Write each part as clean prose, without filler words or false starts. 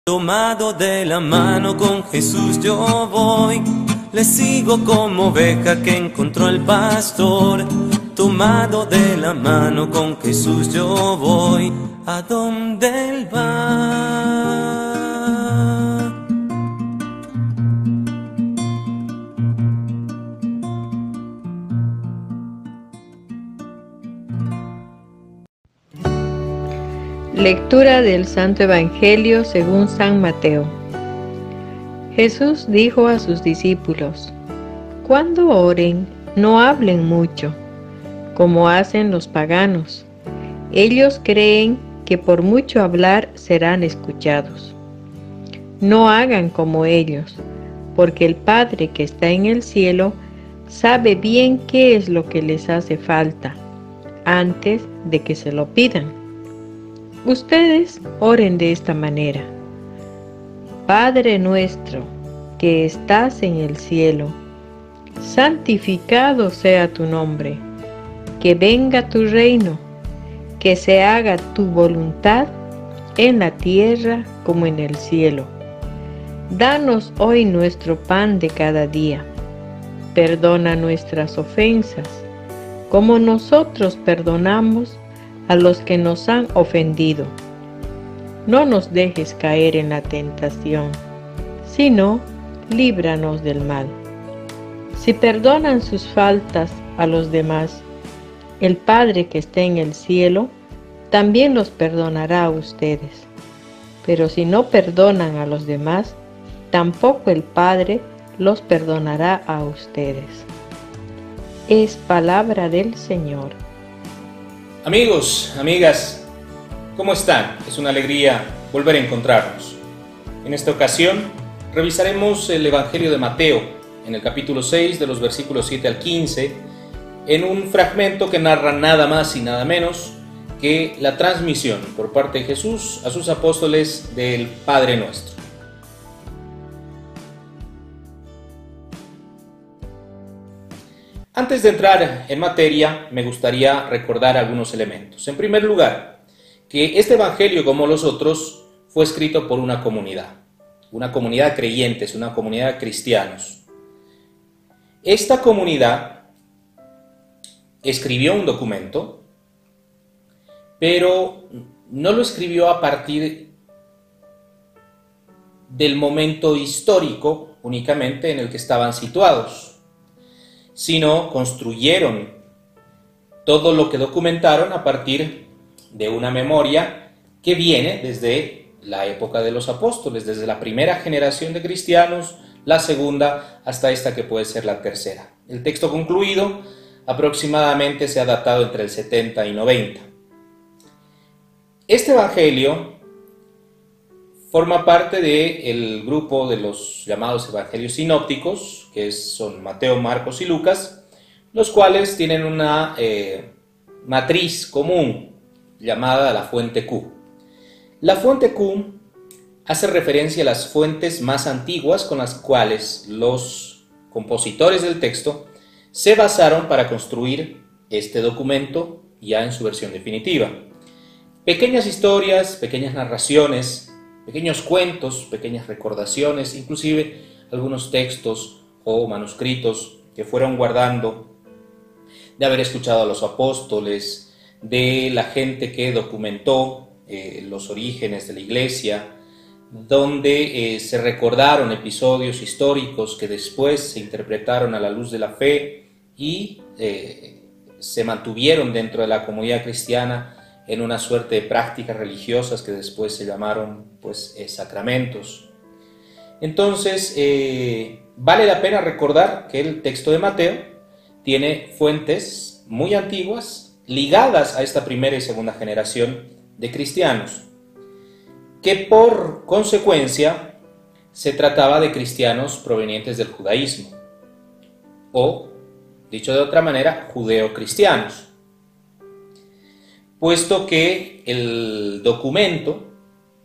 Tomado de la mano con Jesús yo voy, le sigo como oveja que encontró el pastor. Tomado de la mano con Jesús yo voy, a donde Él va. Lectura del Santo Evangelio según San Mateo. Jesús dijo a sus discípulos: Cuando oren, no hablen mucho, como hacen los paganos. Ellos creen que por mucho hablar serán escuchados. No hagan como ellos, porque el Padre que está en el cielo sabe bien qué es lo que les hace falta, antes de que se lo pidan. Ustedes oren de esta manera: Padre nuestro, que estás en el cielo, santificado sea tu nombre, que venga tu reino, que se haga tu voluntad en la tierra como en el cielo. Danos hoy nuestro pan de cada día. Perdona nuestras ofensas, como nosotros perdonamos a los que nos han ofendido. No nos dejes caer en la tentación, sino líbranos del mal. Si perdonan sus faltas a los demás, el Padre que está en el cielo también los perdonará a ustedes. Pero si no perdonan a los demás, tampoco el Padre los perdonará a ustedes. Es palabra del Señor. Amigos, amigas, ¿cómo están? Es una alegría volver a encontrarnos. En esta ocasión revisaremos el Evangelio de Mateo, en el capítulo 6, de los versículos 7 al 15, en un fragmento que narra nada más y nada menos que la transmisión por parte de Jesús a sus apóstoles del Padre Nuestro. Antes de entrar en materia, me gustaría recordar algunos elementos. En primer lugar, que este Evangelio, como los otros, fue escrito por una comunidad de creyentes, una comunidad de cristianos. Esta comunidad escribió un documento, pero no lo escribió a partir del momento histórico únicamente en el que estaban situados, sino construyeron todo lo que documentaron a partir de una memoria que viene desde la época de los apóstoles, desde la primera generación de cristianos, la segunda, hasta esta que puede ser la tercera. El texto concluido aproximadamente se ha datado entre el 70 y 90. Este evangelio forma parte del grupo de los llamados evangelios sinópticos, que son Mateo, Marcos y Lucas, los cuales tienen una matriz común llamada la fuente Q. La fuente Q hace referencia a las fuentes más antiguas con las cuales los compositores del texto se basaron para construir este documento ya en su versión definitiva. Pequeñas historias, pequeñas narraciones, pequeños cuentos, pequeñas recordaciones, inclusive algunos textos o manuscritos que fueron guardando de haber escuchado a los apóstoles, de la gente que documentó los orígenes de la iglesia, donde se recordaron episodios históricos que después se interpretaron a la luz de la fe y se mantuvieron dentro de la comunidad cristiana en una suerte de prácticas religiosas que después se llamaron sacramentos. Entonces, vale la pena recordar que el texto de Mateo tiene fuentes muy antiguas ligadas a esta primera y segunda generación de cristianos, que por consecuencia se trataba de cristianos provenientes del judaísmo, o, dicho de otra manera, judeocristianos, puesto que el documento,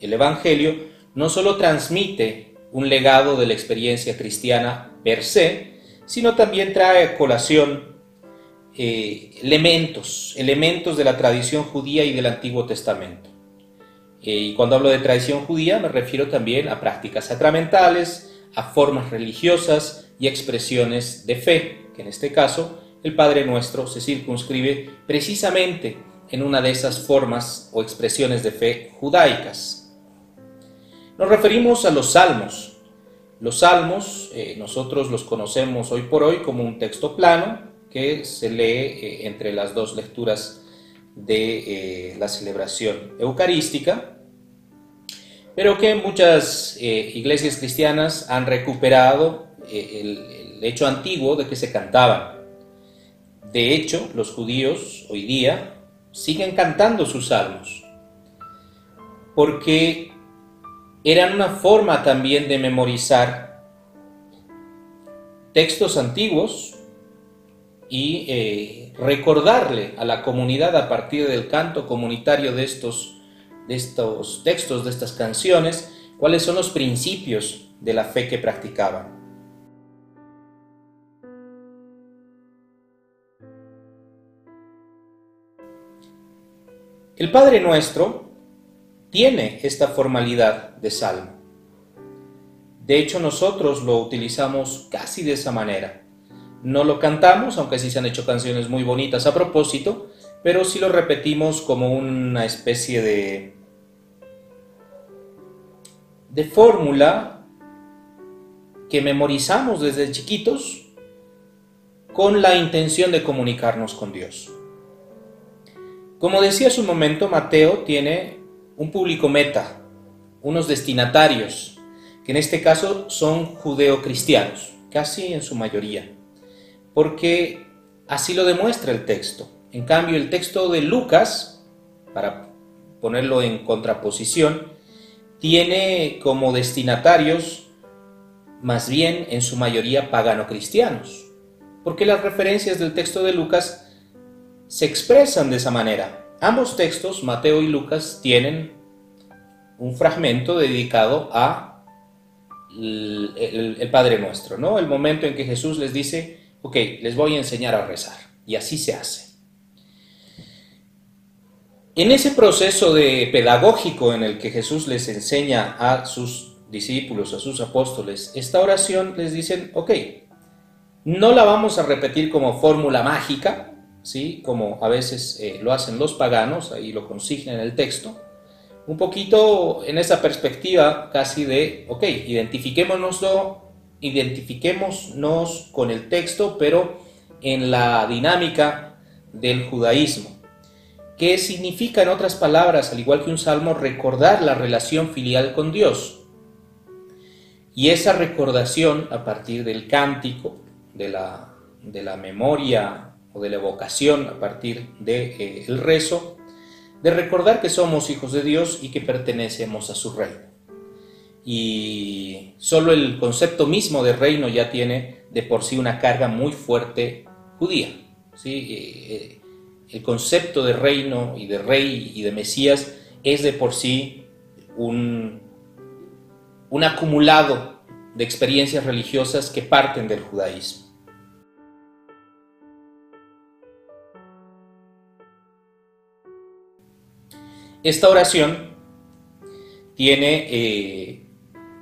el Evangelio, no solo transmite un legado de la experiencia cristiana per se, sino también trae a colación elementos de la tradición judía y del Antiguo Testamento. Y cuando hablo de tradición judía me refiero también a prácticas sacramentales, a formas religiosas y expresiones de fe, que en este caso el Padre Nuestro se circunscribe precisamente en una de esas formas o expresiones de fe judaicas. Nos referimos a los salmos. Los salmos nosotros los conocemos hoy por hoy como un texto plano que se lee entre las dos lecturas de la celebración eucarística, pero que muchas iglesias cristianas han recuperado el hecho antiguo de que se cantaban. De hecho, los judíos hoy día siguen cantando sus salmos, porque eran una forma también de memorizar textos antiguos y recordarle a la comunidad a partir del canto comunitario de estos textos, de estas canciones, cuáles son los principios de la fe que practicaban. El Padre Nuestro tiene esta formalidad de salmo. De hecho, nosotros lo utilizamos casi de esa manera. No lo cantamos, aunque sí se han hecho canciones muy bonitas a propósito, pero sí lo repetimos como una especie de fórmula que memorizamos desde chiquitos con la intención de comunicarnos con Dios. Como decía hace un momento, Mateo tiene un público meta, unos destinatarios, que en este caso son judeocristianos, casi en su mayoría, porque así lo demuestra el texto. En cambio, el texto de Lucas, para ponerlo en contraposición, tiene como destinatarios más bien en su mayoría pagano-cristianos, porque las referencias del texto de Lucas se expresan de esa manera. Ambos textos, Mateo y Lucas, tienen un fragmento dedicado a el Padre Nuestro, ¿no? El momento en que Jesús les dice, ok, les voy a enseñar a rezar, y así se hace. En ese proceso pedagógico en el que Jesús les enseña a sus discípulos, a sus apóstoles, esta oración les dicen, ok, no la vamos a repetir como fórmula mágica, ¿sí? Como a veces lo hacen los paganos, ahí lo consignan en el texto, un poquito en esa perspectiva casi de, ok, identifiquémonos con el texto, pero en la dinámica del judaísmo. ¿Qué significa, en otras palabras, al igual que un salmo, recordar la relación filial con Dios? Y esa recordación a partir del cántico, de la memoria o de la evocación a partir del rezo, de recordar que somos hijos de Dios y que pertenecemos a su reino. Y solo el concepto mismo de reino ya tiene de por sí una carga muy fuerte judía, ¿sí? El concepto de reino y de rey y de Mesías es de por sí un acumulado de experiencias religiosas que parten del judaísmo. Esta oración tiene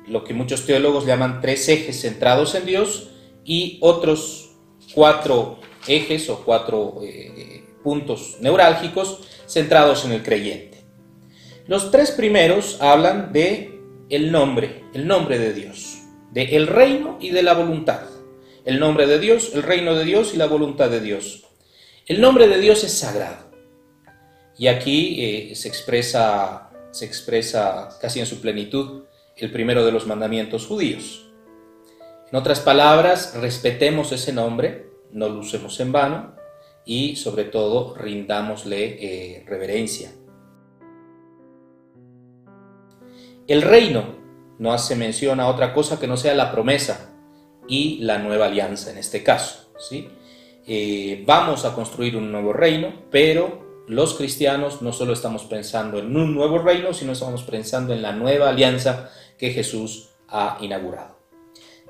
lo que muchos teólogos llaman 3 ejes centrados en Dios y otros 4 ejes o 4 puntos neurálgicos centrados en el creyente. Los 3 primeros hablan de el nombre de Dios, de el reino y de la voluntad. El nombre de Dios, el reino de Dios y la voluntad de Dios. El nombre de Dios es sagrado. Y aquí se expresa casi en su plenitud el primero de los mandamientos judíos. En otras palabras, respetemos ese nombre, no lo usemos en vano y sobre todo rindámosle reverencia. El reino no hace mención a otra cosa que no sea la promesa y la nueva alianza en este caso, ¿sí? Vamos a construir un nuevo reino, pero los cristianos no solo estamos pensando en un nuevo reino, sino estamos pensando en la nueva alianza que Jesús ha inaugurado.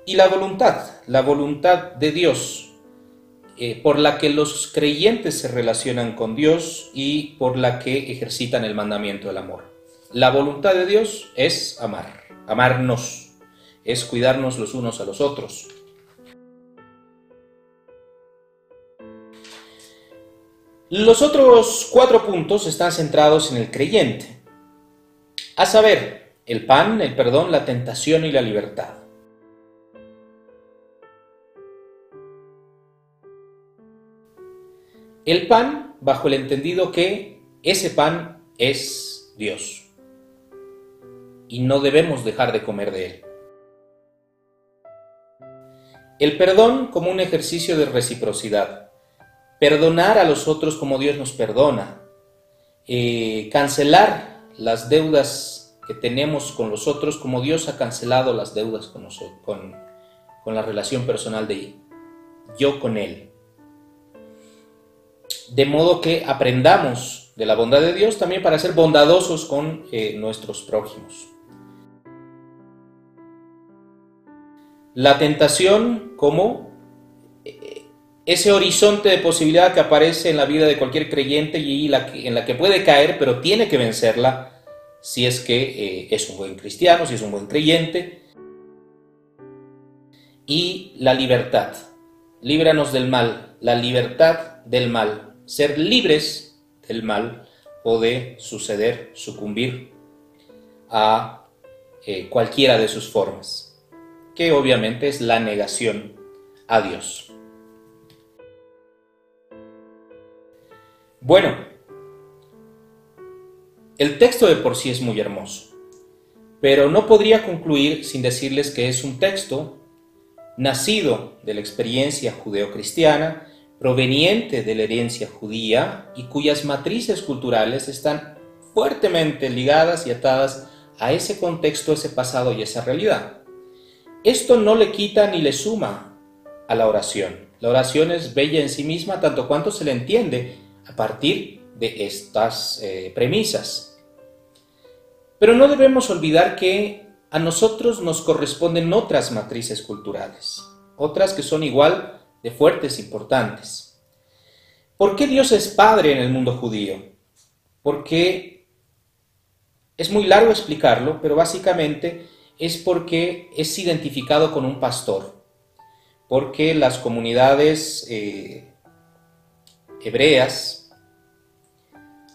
Y la voluntad de Dios, por la que los creyentes se relacionan con Dios y por la que ejercitan el mandamiento del amor. La voluntad de Dios es amar, amarnos, es cuidarnos los unos a los otros. Los otros 4 puntos están centrados en el creyente, a saber, el pan, el perdón, la tentación y la libertad. El pan, bajo el entendido que ese pan es Dios y no debemos dejar de comer de él. El perdón como un ejercicio de reciprocidad, perdonar a los otros como Dios nos perdona, cancelar las deudas que tenemos con los otros como Dios ha cancelado las deudas con nosotros, con la relación personal de yo con Él. De modo que aprendamos de la bondad de Dios también para ser bondadosos con nuestros prójimos. La tentación como ese horizonte de posibilidad que aparece en la vida de cualquier creyente y en la que puede caer, pero tiene que vencerla si es que es un buen cristiano, si es un buen creyente. Y la libertad, líbranos del mal, la libertad del mal, ser libres del mal o de sucumbir a cualquiera de sus formas, que obviamente es la negación a Dios. Bueno, el texto de por sí es muy hermoso, pero no podría concluir sin decirles que es un texto nacido de la experiencia judeocristiana, proveniente de la herencia judía y cuyas matrices culturales están fuertemente ligadas y atadas a ese contexto, ese pasado y esa realidad. Esto no le quita ni le suma a la oración. La oración es bella en sí misma tanto cuanto se le entiende a partir de estas premisas. Pero no debemos olvidar que a nosotros nos corresponden otras matrices culturales, otras que son igual de fuertes e importantes. ¿Por qué Dios es Padre en el mundo judío? Porque es muy largo explicarlo, pero básicamente es porque es identificado con un pastor, porque las comunidades hebreas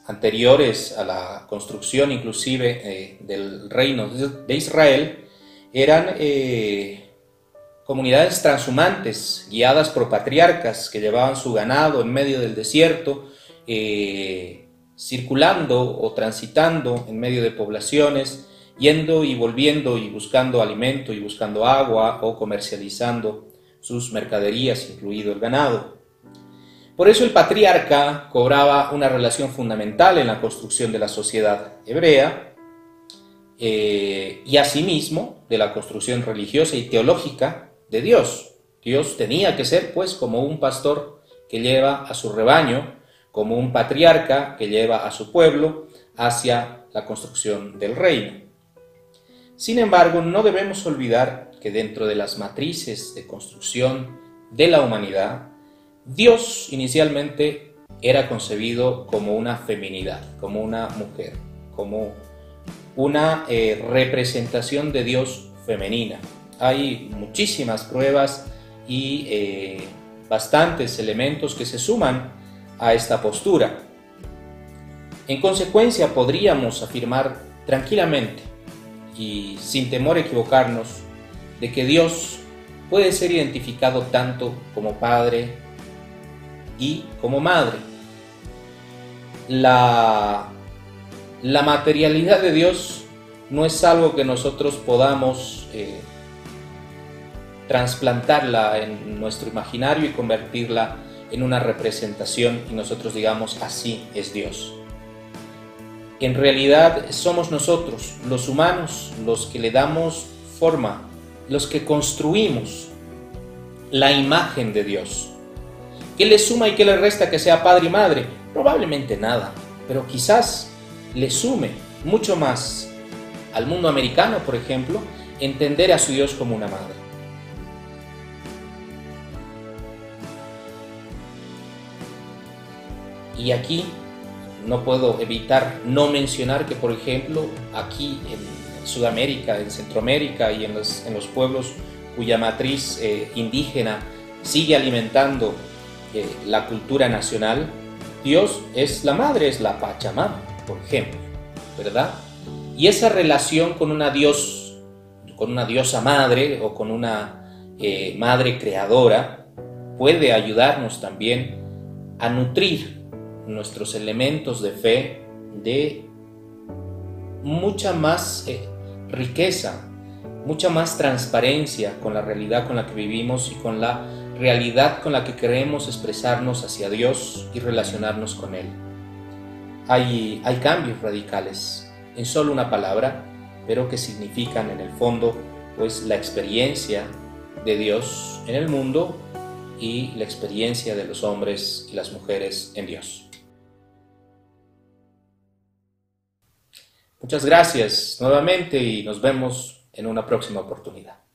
anteriores a la construcción inclusive del reino de Israel eran comunidades transhumantes guiadas por patriarcas que llevaban su ganado en medio del desierto, circulando o transitando en medio de poblaciones, yendo y volviendo y buscando alimento y buscando agua o comercializando sus mercaderías, incluido el ganado. Por eso el patriarca cobraba una relación fundamental en la construcción de la sociedad hebrea y asimismo de la construcción religiosa y teológica de Dios. Dios tenía que ser pues como un pastor que lleva a su rebaño, como un patriarca que lleva a su pueblo hacia la construcción del reino. Sin embargo, no debemos olvidar que dentro de las matrices de construcción de la humanidad, Dios inicialmente era concebido como una feminidad, como una mujer, como una representación de Dios femenina. Hay muchísimas pruebas y bastantes elementos que se suman a esta postura. En consecuencia, podríamos afirmar tranquilamente y sin temor a equivocarnos de que Dios puede ser identificado tanto como Padre y como Madre. La materialidad de Dios no es algo que nosotros podamos trasplantarla en nuestro imaginario y convertirla en una representación y nosotros digamos así es Dios. En realidad somos nosotros, los humanos, los que le damos forma, los que construimos la imagen de Dios. ¿Qué le suma y qué le resta que sea padre y madre? Probablemente nada, pero quizás le sume mucho más al mundo americano, por ejemplo, entender a su Dios como una madre. Y aquí no puedo evitar no mencionar que, por ejemplo, aquí en Sudamérica, en Centroamérica y en los pueblos cuya matriz indígena sigue alimentando la cultura nacional, Dios es la madre, es la Pachamama, por ejemplo, ¿verdad? Y esa relación con una diosa madre o con una madre creadora puede ayudarnos también a nutrir nuestros elementos de fe de mucha más riqueza, mucha más transparencia con la realidad con la que vivimos y con la realidad con la que queremos expresarnos hacia Dios y relacionarnos con Él. Hay cambios radicales en solo una palabra, pero que significan en el fondo pues la experiencia de Dios en el mundo y la experiencia de los hombres y las mujeres en Dios. Muchas gracias nuevamente y nos vemos en una próxima oportunidad.